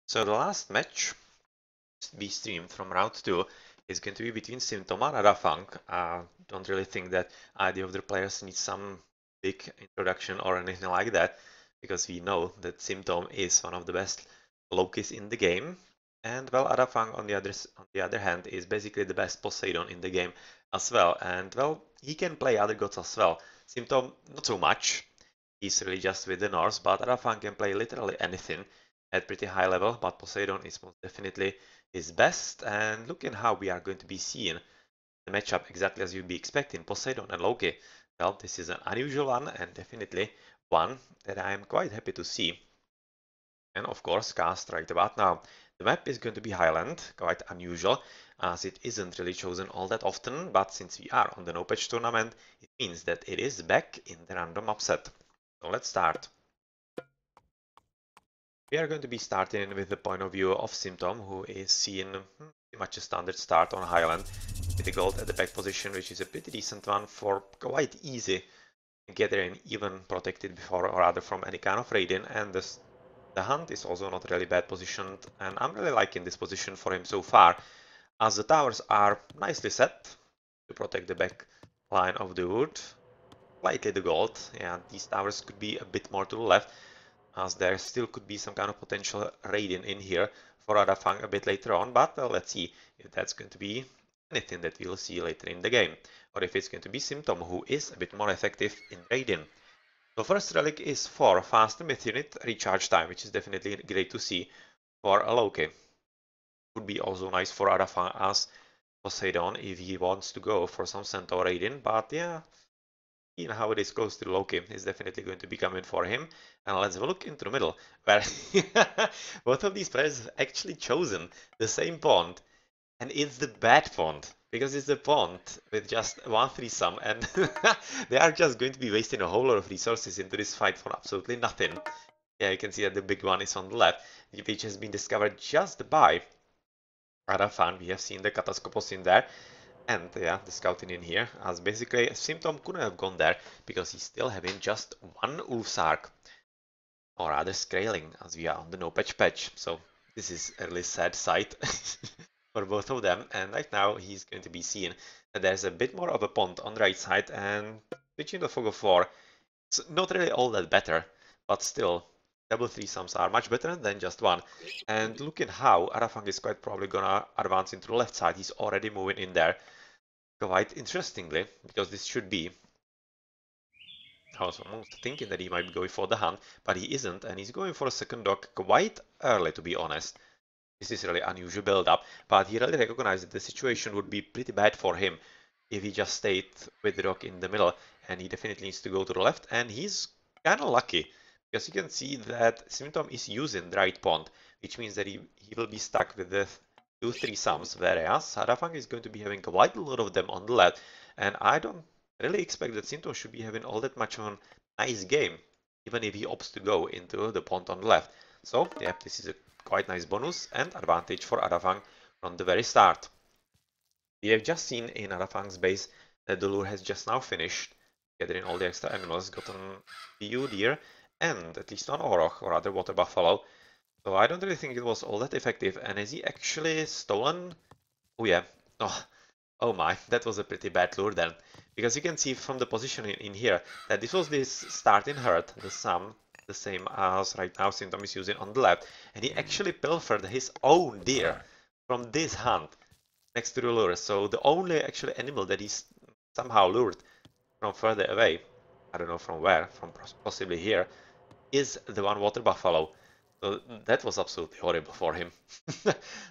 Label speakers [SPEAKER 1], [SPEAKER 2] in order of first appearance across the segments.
[SPEAKER 1] So the last match we streamed from round 2 is going to be between Simtom and Adhafang. Don't really think that either of the players needs some big introduction or anything like that, because we know that Simtom is one of the best Lokis in the game. And well, Adhafang on the other hand is basically the best Poseidon in the game as well. And well, he can play other gods as well. Simtom not so much. He's really just with the Norse, but Adhafang can play literally anything at pretty high level, but Poseidon is most definitely his best. And look at how we are going to be seeing the matchup exactly as you'd be expecting, Poseidon and Loki. Well, this is an unusual one and definitely one that I am quite happy to see. And of course, cast right about now. The map is going to be Highland, quite unusual, as it isn't really chosen all that often, but since we are on the no-patch tournament, it means that it is back in the random upset. So let's start. We are going to be starting with the point of view of Simtom, who is seeing pretty much a standard start on Highland with the gold at the back position, which is a pretty decent one for quite easy gathering, even protected before or rather from any kind of raiding. And the hunt is also not really bad positioned, and I'm really liking this position for him so far, as the towers are nicely set to protect the back line of the wood. Slightly the gold, yeah, these towers could be a bit more to the left, as there still could be some kind of potential raiding in here for Adhafang a bit later on, but let's see if that's going to be anything that we'll see later in the game, or if it's going to be Simtom, who is a bit more effective in raiding. So first relic is for faster myth unit recharge time, which is definitely great to see for a Loki. Would be also nice for Adhafang as Poseidon if he wants to go for some centaur raiding, but yeah, you know how it is close to Loki is definitely going to be coming for him. And let's have a look into the middle, where both of these players have actually chosen the same pond, and it's the bad pond, because it's the pond with just one threesome, and they are just going to be wasting a whole lot of resources into this fight for absolutely nothing. Yeah, you can see that the big one is on the left, which has been discovered just by Adhafang. We have seen the Kataskopos in there. And yeah, the scouting in here, as basically Simtom couldn't have gone there because he's still having just one Ulfsark, or rather Skraling, as we are on the no patch. So this is a really sad sight for both of them. And right now he's going to be seeing that there's a bit more of a pond on the right side, and switching the Fog of War, it's not really all that better, but still, double threesomes are much better than just one. And look at how Adhafang is quite probably gonna advance into the left side. He's already moving in there. Quite interestingly, because this should be, I was almost thinking that he might be going for the hunt, but he isn't, and he's going for a second dog quite early, to be honest. This is really unusual build-up, but he really recognized that the situation would be pretty bad for him if he just stayed with the dog in the middle, and he definitely needs to go to the left, and he's kind of lucky, because you can see that Simtom is using the right pond, which means that he will be stuck with the 2-3 sums, whereas Adhafang is going to be having quite a lot of them on the left, and I don't really expect that Simtom should be having all that much of a nice game, even if he opts to go into the pond on the left. So, yeah, this is a quite nice bonus and advantage for Adhafang from the very start. We have just seen in Adhafang's base that the lure has just now finished, gathering all the extra animals, gotten few deer, and at least one auroch, or other water buffalo. So I don't really think it was all that effective. And has he actually stolen? Oh yeah. Oh my, that was a pretty bad lure then. Because you can see from the position in here that this was this starting herd, the same as right now Simtom is using on the left. And he actually pilfered his own deer from this hunt next to the lure. So the only actually animal that he's somehow lured from further away, I don't know from where, from possibly here, is the one water buffalo. So that was absolutely horrible for him.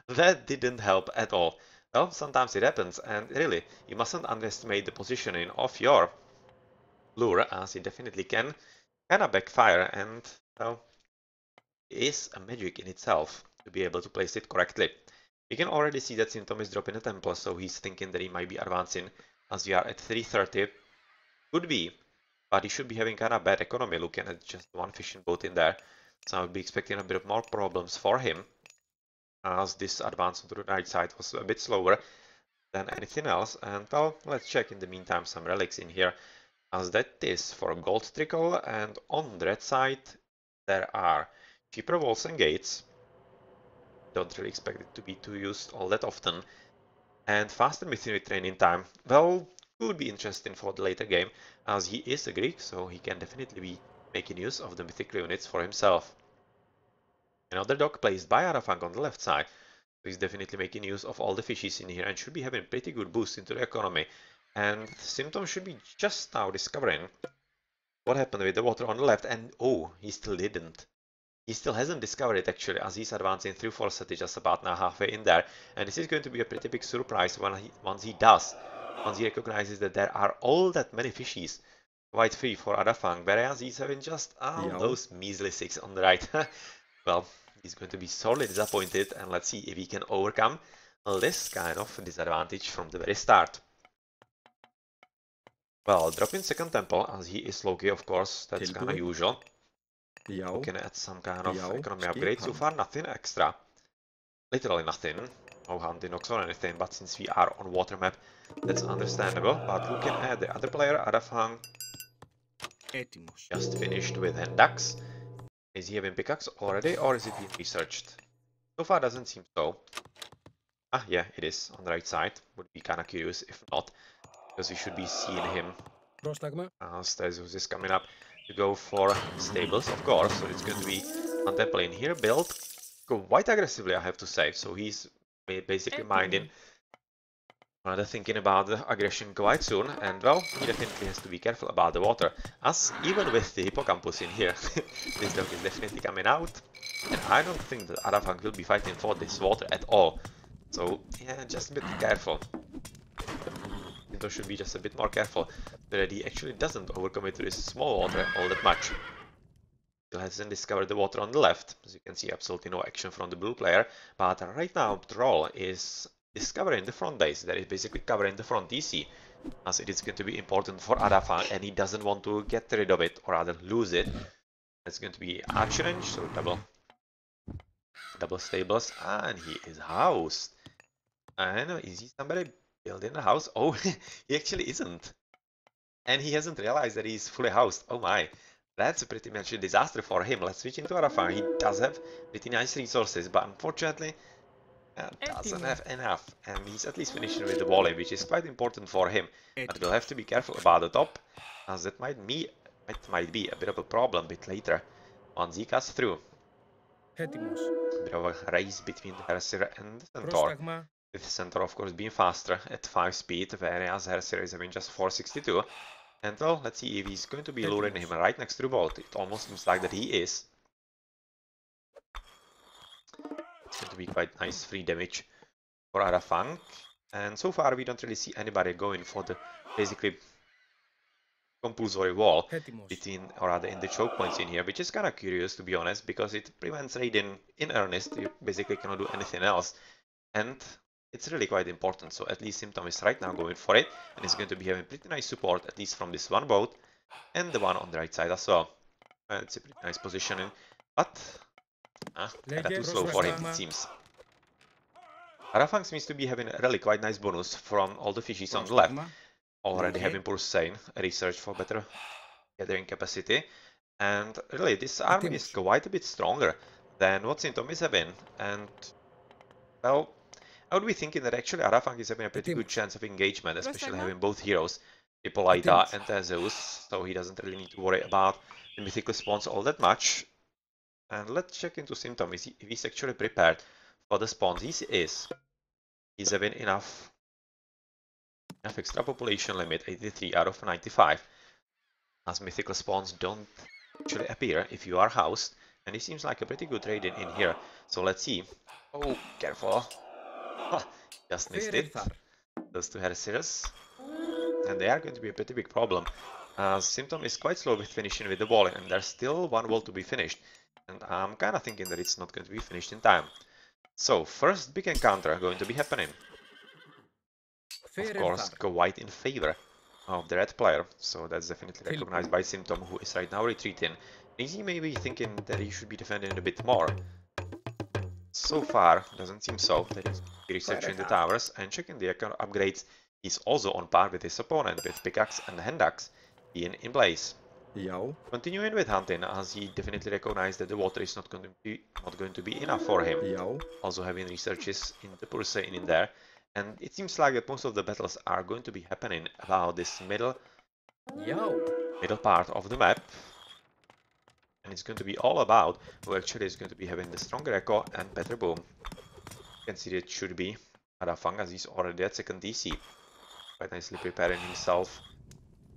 [SPEAKER 1] That didn't help at all. Well, sometimes it happens, and really, you mustn't underestimate the positioning of your lure, as it definitely can kind of backfire, and well, it is a magic in itself to be able to place it correctly. You can already see that Simtom is dropping a temple, so he's thinking that he might be advancing, as we are at 330. Could be, but he should be having kind of bad economy looking at just one fishing boat in there. So I would be expecting a bit more problems for him, as this advance to the right side was a bit slower than anything else. And well, let's check in the meantime some relics in here, as that is for gold trickle, and on the red side there are cheaper walls and gates, don't really expect it to be too used all that often. And faster mythology training time, well, could be interesting for the later game, as he is a Greek, so he can definitely be making use of the mythical units for himself. Another dock placed by Adhafang on the left side, so he's definitely making use of all the fishes in here and should be having pretty good boost into the economy. And Symptom should be just now discovering what happened with the water on the left, and oh, he still didn't. He still hasn't discovered it actually, as he's advancing through Forsyth just about now halfway in there. And this is going to be a pretty big surprise once he does. Once he recognizes that there are all that many fishes quite free for Adhafang, whereas he's having just those measly 6 on the right. Well, he's going to be sorely disappointed, and let's see if he can overcome this kind of disadvantage from the very start. Well, drop in second temple, as he is Loki, of course, that's kind of usual. Looking at some kind of economy upgrade, so far nothing extra. Literally nothing. No hunting or anything, but since we are on water map, that's understandable. But looking at the other player, Adhafang, just finished with Hendax. Is he having pickaxe already, or is it being researched? So far doesn't seem so. Ah, yeah, it is on the right side. Would be kind of curious if not, because we should be seeing him as Theseus is coming up to go for stables, of course. So it's going to be on temple in here, built quite aggressively, I have to say. So he's basically minding, rather thinking about the aggression quite soon. And well, he definitely has to be careful about the water, as even with the hippocampus in here, this dog is definitely coming out. And I don't think that Adhafang will be fighting for this water at all. So yeah, just a bit careful. Sinto should be just a bit more careful so that he actually doesn't overcommit to this small water all that much. Still hasn't discovered the water on the left. As you can see, absolutely no action from the blue player. But right now, Troll is discovering the front base. That is basically covering the front DC, as it is going to be important for Adhafang, and he doesn't want to get rid of it, or rather lose it. It's going to be archer range, so double stables, and he is housed. And is he somebody building a house? Oh, he actually isn't. And he hasn't realized that he's fully housed. Oh my, that's pretty much a disaster for him. Let's switch into Adhafang. He does have pretty nice resources, but unfortunately doesn't have enough. And he's at least finishing with the volley, which is quite important for him. But we'll have to be careful about the top, as that might be a bit of a problem a bit later once he cuts through. A bit of a race between the Herser and the Centaur. With Centaur, of course, being faster at 5 speed, whereas Herser is having just 462. And well, let's see if he's going to be luring him right next to the boat. It almost seems like that he is. It's going to be quite nice free damage for Adhafang. And so far, we don't really see anybody going for the basically compulsory wall between, or rather in the choke points in here, which is kind of curious, to be honest, because it prevents raiding in earnest. You basically cannot do anything else. And it's really quite important, so at least Symptom is right now going for it, and he's going to be having pretty nice support, at least from this one boat, and the one on the right side as well. It's a pretty nice positioning, but kinda too slow for him, it seems. Adhafang seems to be having a really quite nice bonus from all the fishes on the left, already having Pulsane research for better gathering capacity, and really this army is quite a bit stronger than what Symptom is having, and well, I would be thinking that actually Adhafang is having a pretty good chance of engagement, especially having both heroes, Hippolyta and Theseus, so he doesn't really need to worry about the mythical spawns all that much. And let's check into Symptom, if he's actually prepared for the spawns. He is. He's having enough extra population limit, 83 out of 95, as mythical spawns don't actually appear if you are housed, and he seems like a pretty good raid in here. So let's see. Oh, careful. Just missed it. Those two Hersers. And they are going to be a pretty big problem. Symptom is quite slow with finishing with the wall, and there's still one wall to be finished. And I'm kind of thinking that it's not going to be finished in time. So, first big encounter going to be happening. Of course, quite in favor of the red player. So that's definitely recognized by Symptom, who is right now retreating. Easy may be thinking that he should be defending a bit more. So far, doesn't seem so. That is researching the towers and checking the upgrades. He's also on par with his opponent, with pickaxe and hand axe being in place. Continuing with hunting, as he definitely recognized that the water is not going to be enough for him. Also having researches in the Purse in there. And it seems like that most of the battles are going to be happening about this middle part of the map. And it's going to be all about who actually is going to be having the stronger echo and better boom. You can see that it should be Adhafang, as he's already at second DC. Quite nicely preparing himself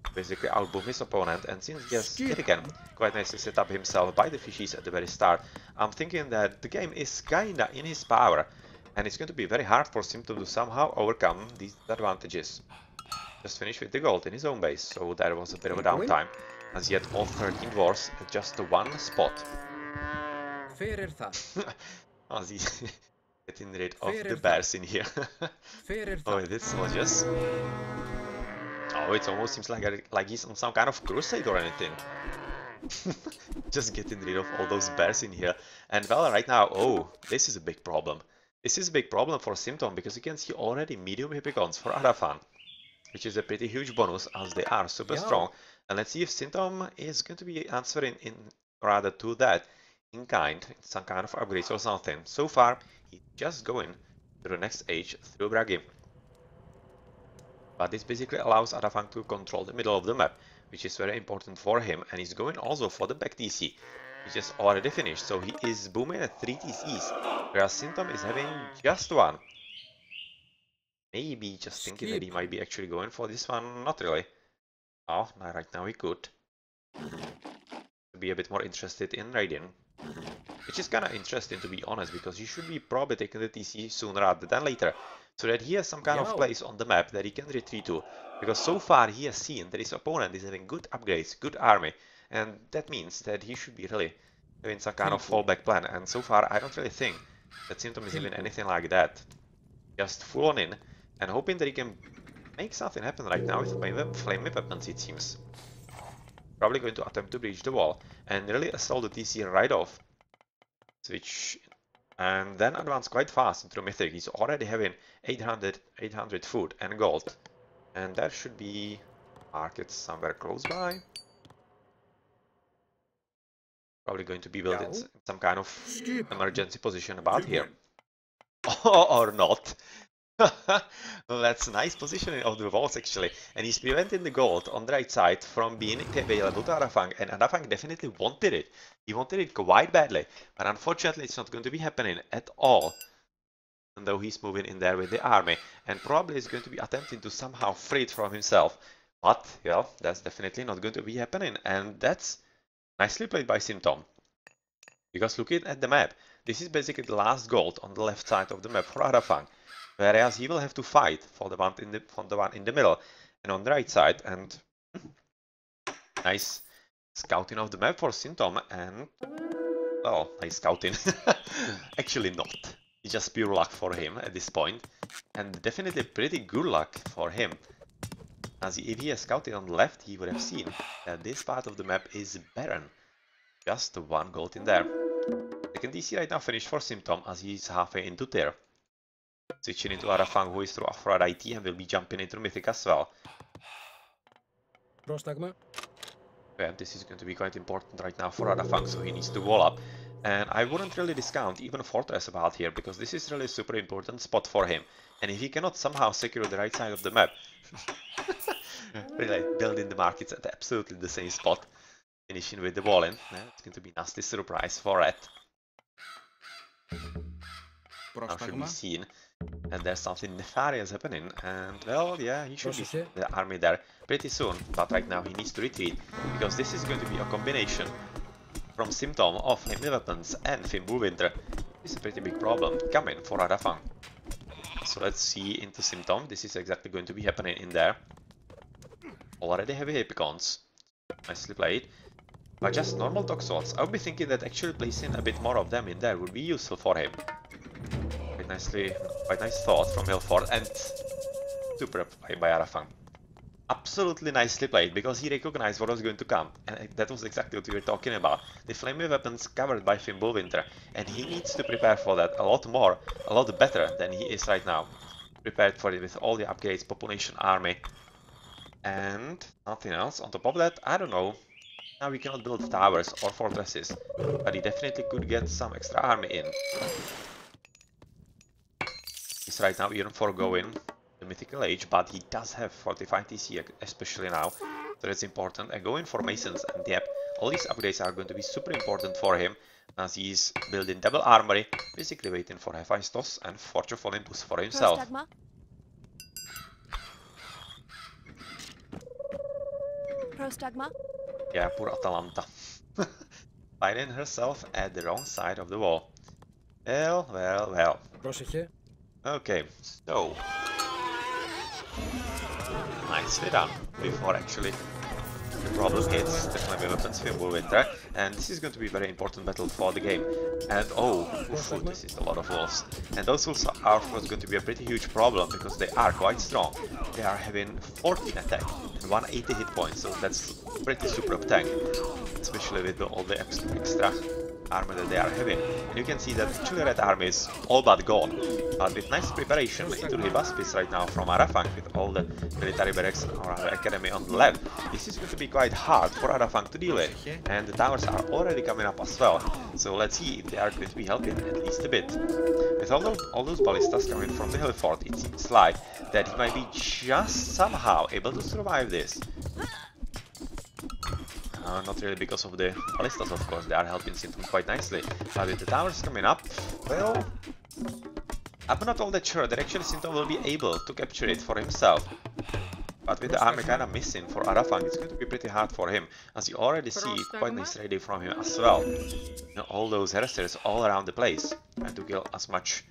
[SPEAKER 1] to basically outboom his opponent. And since he has yet again quite nicely set up himself by the fishies at the very start, I'm thinking that the game is kinda in his power. And it's going to be very hard for Simtom to somehow overcome these advantages. Just finished with the gold in his own base, so there was a bit of a downtime. As yet all 13 dwarves at just one spot. As he's getting rid of the bears in here. Oh, this was just... Oh, it almost seems like he's on some kind of crusade or anything. Just getting rid of all those bears in here. And well, right now, oh, this is a big problem. This is a big problem for Simtom, because you can see already medium hippicons for Adhafang, which is a pretty huge bonus as they are super strong. And let's see if Simtom is going to be answering in rather to that in kind, some kind of upgrades or something. So far, he's just going to the next age through Bragi. But this basically allows Adhafang to control the middle of the map, which is very important for him. And he's going also for the back TC, which is already finished. So he is booming at 3 TCs, whereas Simtom is having just one. Maybe just thinking that he might be actually going for this one. Not really. Oh, no, right now he could. Be a bit more interested in Radiant. Which is kinda interesting, to be honest, because he should be probably taking the TC sooner rather than later, so that he has some kind of place on the map that he can retreat to. Because so far he has seen that his opponent is having good upgrades, good army, and that means that he should be really having some kind of fallback plan. And so far I don't really think that Simtom is having anything like that. Just full on in, and hoping that he can make something happen right now with flame weapons, it seems. Probably going to attempt to breach the wall and really assault the TC right off. Switch and then advance quite fast into the Mythic. He's already having 800 food and gold. And there should be markets somewhere close by. Probably going to be built in some kind of emergency position about here. Or not. Well, that's nice positioning of the walls actually, and he's preventing the gold on the right side from being available to Adhafang, and Adhafang definitely wanted it. He wanted it quite badly, but unfortunately it's not going to be happening at all. And though he's moving in there with the army, and probably is going to be attempting to somehow free it from himself. But, well, that's definitely not going to be happening, and that's nicely played by Simtom. Because looking at the map, this is basically the last gold on the left side of the map for Adhafang. Whereas he will have to fight for the one in the middle and on the right side. And nice scouting of the map for Simtom, and well, nice scouting. Actually not. It's just pure luck for him at this point, and definitely pretty good luck for him. As if he has scouted on the left, he would have seen that this part of the map is barren. Just one gold in there. Second DC right now finished for Simtom, as he's halfway into tier. Switching into Adhafang, who is through Aphrodite and will be jumping into Mythic as well. Yeah, this is going to be quite important right now for Adhafang, so he needs to wall up. And I wouldn't really discount even Fortress about here, because this is really a super important spot for him. And if he cannot somehow secure the right side of the map, really building the markets at absolutely the same spot, finishing with the wall in, it's going to be a nasty surprise for it. Now should be seen. And there's something nefarious happening, and well, yeah, he should be the army there pretty soon, but right now he needs to retreat, because this is going to be a combination from Simtom of Flame Weapons and Fimbulwinter. This is a pretty big problem coming for Adhafang. So let's see into Simtom. This is exactly going to be happening in there. Already heavy hippicons. Nicely played. But just normal dog swords. I would be thinking that actually placing a bit more of them in there would be useful for him. Quite nice thought from Milford, and super played by Adhafang. Absolutely nicely played, because he recognized what was going to come, and that was exactly what we were talking about. The flame weapons covered by Fimbulwinter, and he needs to prepare for that a lot more, a lot better than he is right now. Prepared for it with all the upgrades, population, army, and nothing else. On top of that, I don't know. Now we cannot build towers or fortresses, but he definitely could get some extra army in. He's right now even foregoing the Mythical Age, but he does have fortified TC, especially now, so that's important. And going for Masons and yep, all these upgrades are going to be super important for him, as he's building double armory, basically waiting for Hephaestus and Forge of Olympus for himself.
[SPEAKER 2] Prostagma?
[SPEAKER 1] Yeah, poor Atalanta. Finding herself at the wrong side of the wall. Well, well, well. Okay, so nicely done before actually the problem hits the Flaming Weapons Fimbul Winter, and this is going to be a very important battle for the game. And oh, oof, this is a lot of wolves. And those wolves are of course going to be a pretty huge problem because they are quite strong. They are having 14 attack and 180 hit points, so that's pretty superb tank, especially with all the extra armor that they are having. And you can see that actually Red Army is all but gone, but with nice preparation into the Baspis right now from Adhafang with all the military barracks or academy on the left, this is going to be quite hard for Adhafang to deal with, and the towers are already coming up as well, so let's see if they are going to be helping at least a bit. With all those ballistas coming from the hill fort, it seems like that he might be just somehow able to survive this. Not really because of the ballistas, of course, they are helping Simtom quite nicely, but with the towers coming up, well, I'm not all that sure that actually Simtom will be able to capture it for himself. But with the army kind of missing for Adhafang, it's going to be pretty hard for him, as you already see quite nice raiding from him as well. You know, all those heresies all around the place, trying to kill as much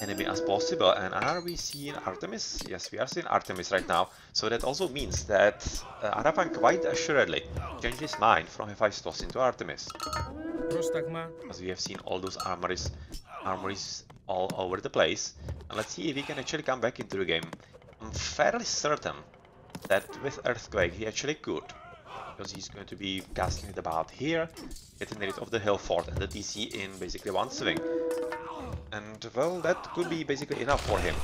[SPEAKER 1] enemy as possible. And are we seeing Artemis? Yes, we are seeing Artemis right now, so that also means that Adhafang quite assuredly changed his mind from Hephaestus into Artemis. As we have seen all those armories all over the place. And let's see if he can actually come back into the game. I'm fairly certain that with Earthquake he actually could, because he's going to be casting it about here, getting rid of the hill fort and the DC in basically one swing. And well, that could be basically enough for him.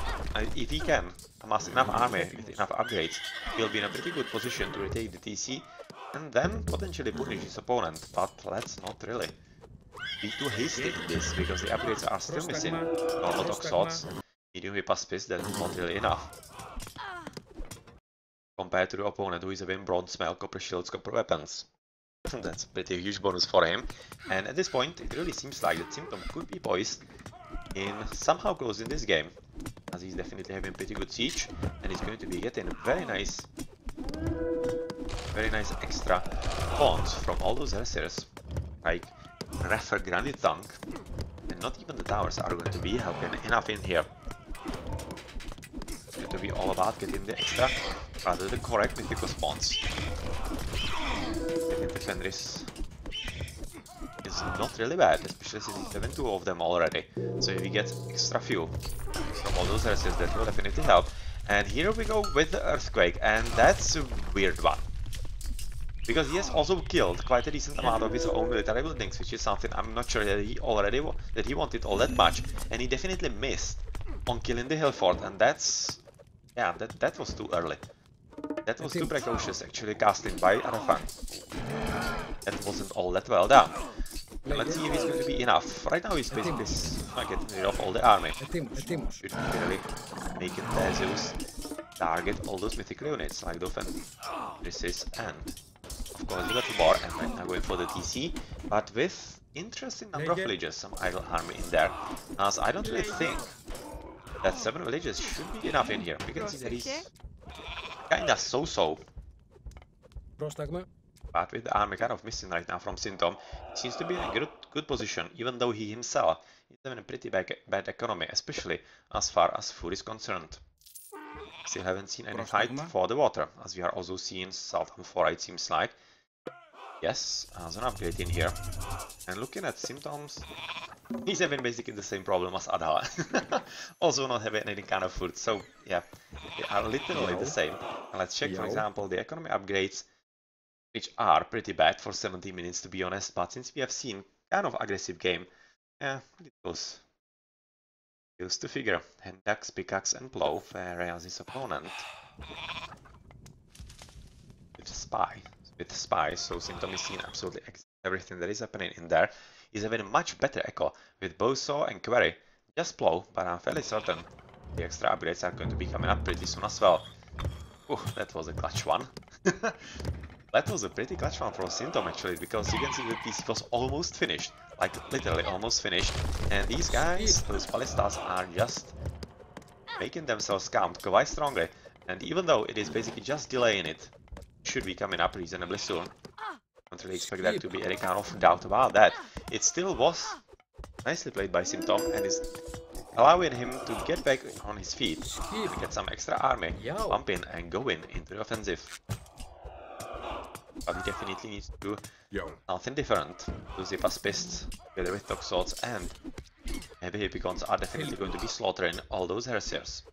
[SPEAKER 1] If he can amass enough army with enough upgrades, he'll be in a pretty good position to retake the TC and then potentially punish his opponent, but let's not really be too hasty in this, because the upgrades are still missing. Normal Toxots, medium Hypaspis, that's not really enough compared to the opponent who is having bronze mail, copper shields, copper weapons. That's a pretty huge bonus for him, and at this point it really seems like that Simtom could be poised in somehow closing this game, as he's definitely having pretty good siege and he's going to be getting very nice extra bonds from all those heresies, like Refer Granite Tank, and not even the towers are going to be helping enough in here. It's going to be all about getting the extra, rather the correct mythical spawns. Getting the Fenris is not really bad, especially since he's having 2 of them already. So if we get extra few from all those heresies, that will definitely help. And here we go with the Earthquake, and that's a weird one, because he has also killed quite a decent amount of his own military buildings, which is something I'm not sure that he wanted all that much, and he definitely missed on killing the hill fort, and that's, yeah, that was too early. That was too precocious, actually, casting by Adhafang. That wasn't all that well done. And let's see if it's going to be enough. Right now he's basically getting rid of all the army. Should really make it Theseus target all those mythical units like Dolphin, Resist, and of course the Battle Bar, and right now going for the TC, but with interesting number of villages, some idle army in there, as I don't really think that 7 villages should be enough in here. We can see that he's kinda so-so, but with the army kind of missing right now from Simtom, he seems to be in a good position, even though he himself is having a pretty bad economy, especially as far as food is concerned. Still haven't seen any fight for the water, as we are also seeing Southern 4, it seems like. Yes, as an upgrade in here. And looking at Simtom's, he's having basically the same problem as Adha. Also not having any kind of food, so yeah, they are literally the same. And let's check, for example, the economy upgrades, which are pretty bad for 17 minutes to be honest, but since we have seen kind of aggressive game, yeah, it goes. Used to figure. Hendax, pickaxe and plow, whereas his opponent with spy. with spies, so simtom is seeing absolutely everything that is happening in there. He's having a much better echo with bowsaw and quarry. Just plow, but I'm fairly certain the extra upgrades are going to be coming up pretty soon as well. Ooh, that was a clutch one. That was a pretty clutch one from Simtom actually, because you can see that PC was almost finished, like literally almost finished, and these guys, those ballistas, are just making themselves count quite strongly, and even though it is basically just delaying it, should be coming up reasonably soon. Don't really expect there to be any kind of doubt about that. It still was nicely played by Simtom and is allowing him to get back on his feet and get some extra army, pump in and go into the offensive. But he definitely needs to do something different. Those Zipas together with Toxots and heavy Hippicons are definitely going to be slaughtering all those Heresiers.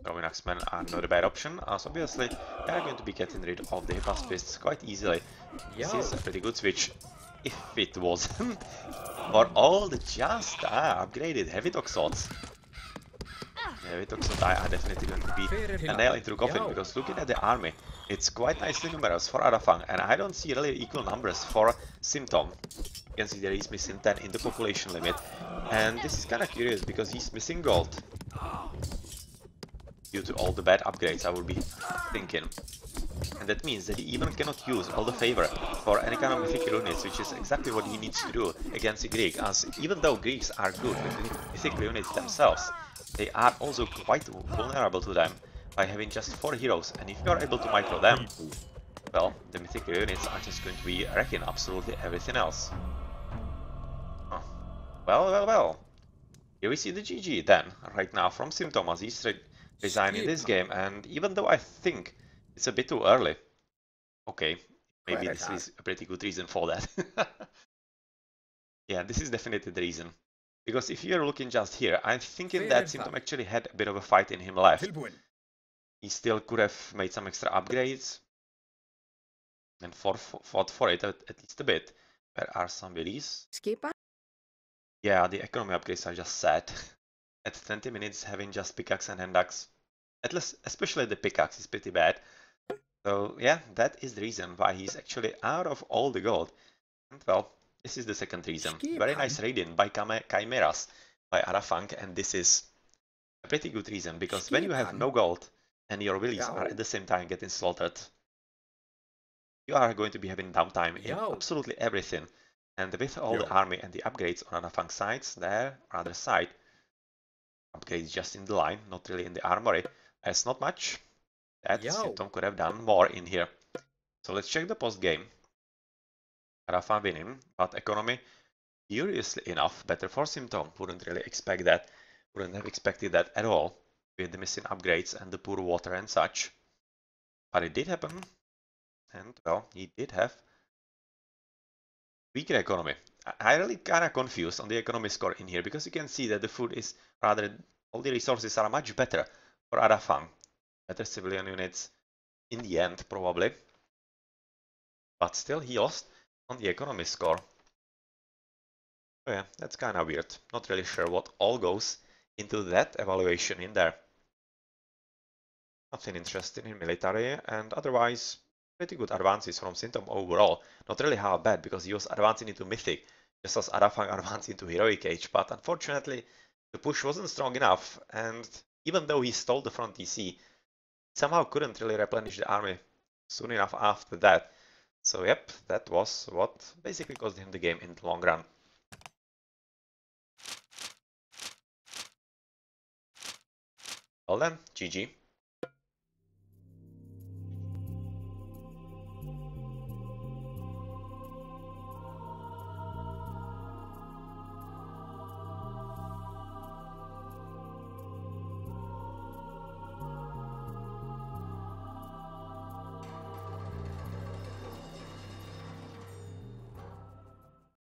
[SPEAKER 1] Throwing Axemen are not a bad option, as obviously they are going to be getting rid of the Hippaspists quite easily. This is a pretty good switch, if it wasn't for all the just upgraded heavy Toxots. Heavy Toxot are definitely going to be a nail into the coffin, because looking at the army, it's quite nicely numerous for Adhafang, and I don't see really equal numbers for Simtom. You can see there he's missing 10 in the population limit, and this is kind of curious because he's missing gold. Due to all the bad upgrades, I would be thinking. And that means that he even cannot use all the favor for any kind of mythic units, which is exactly what he needs to do against the Greek, as even though Greeks are good with mythic units themselves, they are also quite vulnerable to them by having just 4 heroes, and if you are able to micro them, well, the mythic units are just going to be wrecking absolutely everything else. Oh. Well. Here we see the GG then, right now from Simtom, as he's resigning this game, and even though I think it's a bit too early, okay, maybe this is a pretty good reason for that. Yeah, this is definitely the reason. Because if you're looking just here, I'm thinking that Simtom actually had a bit of a fight in him left. He still could have made some extra upgrades and fought for it at least a bit. Where are some biddies? Yeah, the economy upgrades are just sad. At 20 minutes, having just pickaxe and hand axe, at least, especially the pickaxe, is pretty bad. So yeah, that is the reason why he's actually out of all the gold. And well, this is the second reason. Very nice raiding by Chimeras by Adhafang, and this is a pretty good reason, because when you have no gold and your willies are at the same time getting slaughtered, you are going to be having downtime in absolutely everything. And with all the army and the upgrades on Adhafang's sides, there, on the other side, upgrades just in the line, not really in the armory. There's not much that Simtom could have done more in here. So let's check the post game. Adhafang winning, but economy, curiously enough, better for Simtom. Wouldn't really expect that. Wouldn't have expected that at all, with the missing upgrades and the poor water and such. But it did happen, and well, he did have weaker economy. I really kinda confused on the economy score in here, because you can see that the food is rather, all the resources are much better for Adhafang. Better civilian units in the end, probably. But still, he lost on the economy score. Oh yeah, that's kinda weird. Not really sure what all goes into that evaluation in there. Nothing interesting in military, and otherwise pretty good advances from Simtom overall. Not really half bad, because he was advancing into Mythic, just as Adhafang advanced into Heroic Age, but unfortunately the push wasn't strong enough, and even though he stole the front DC, somehow couldn't really replenish the army soon enough after that. So yep, that was what basically cost him the game in the long run. Well then, GG.